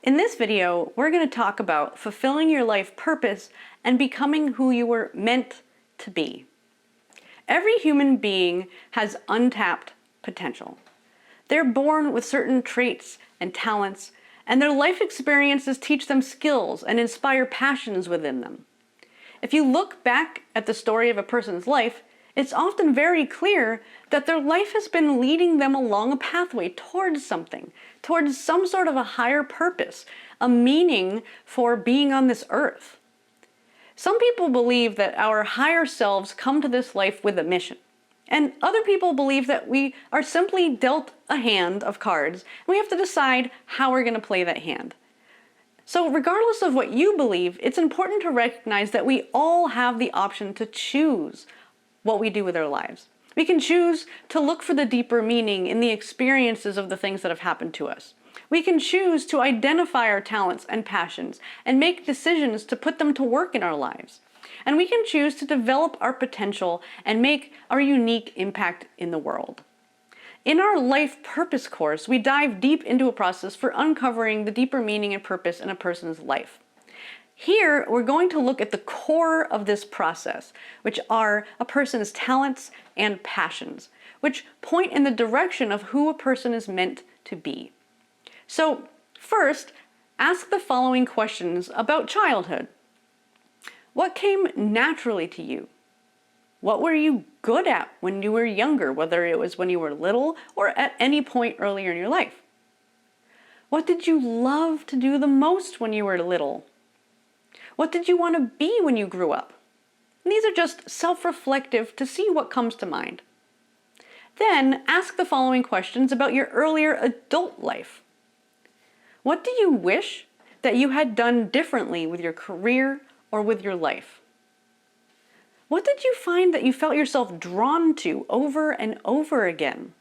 In this video, we're going to talk about fulfilling your life purpose and becoming who you were meant to be. Every human being has untapped potential. They're born with certain traits and talents, and their life experiences teach them skills and inspire passions within them. If you look back at the story of a person's life, it's often very clear that their life has been leading them along a pathway towards something, towards some sort of a higher purpose, a meaning for being on this earth. Some people believe that our higher selves come to this life with a mission, and other people believe that we are simply dealt a hand of cards, and we have to decide how we're going to play that hand. So regardless of what you believe, it's important to recognize that we all have the option to choose what we do with our lives. We can choose to look for the deeper meaning in the experiences of the things that have happened to us. We can choose to identify our talents and passions and make decisions to put them to work in our lives. And we can choose to develop our potential and make our unique impact in the world. In our Life Purpose course, we dive deep into a process for uncovering the deeper meaning and purpose in a person's life. Here, we're going to look at the core of this process, which are a person's talents and passions, which point in the direction of who a person is meant to be. So, first, ask the following questions about childhood. What came naturally to you? What were you good at when you were younger, whether it was when you were little or at any point earlier in your life? What did you love to do the most when you were little? What did you want to be when you grew up? And these are just self-reflective to see what comes to mind. Then ask the following questions about your earlier adult life. What do you wish that you had done differently with your career or with your life? What did you find that you felt yourself drawn to over and over again?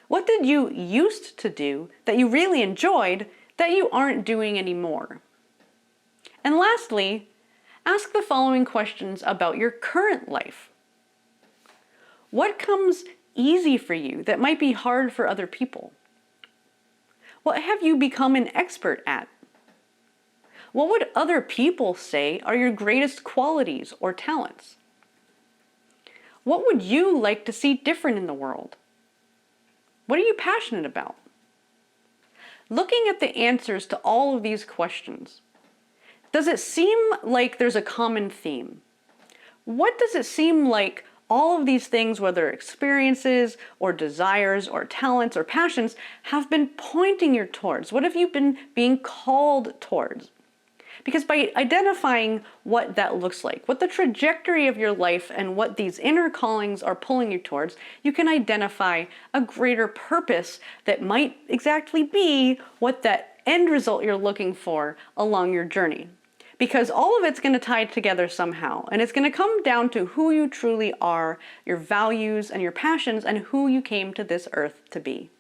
What did you used to do that you really enjoyed that you aren't doing anymore? And lastly, ask the following questions about your current life. What comes easy for you that might be hard for other people? What have you become an expert at? What would other people say are your greatest qualities or talents? What would you like to see different in the world? What are you passionate about? Looking at the answers to all of these questions, does it seem like there's a common theme? What does it seem like all of these things, whether experiences or desires or talents or passions, have been pointing you towards? What have you been being called towards? Because by identifying what that looks like, what the trajectory of your life and what these inner callings are pulling you towards, you can identify a greater purpose that might exactly be what that end result you're looking for along your journey. Because all of it's going to tie together somehow, and it's going to come down to who you truly are, your values and your passions, and who you came to this earth to be.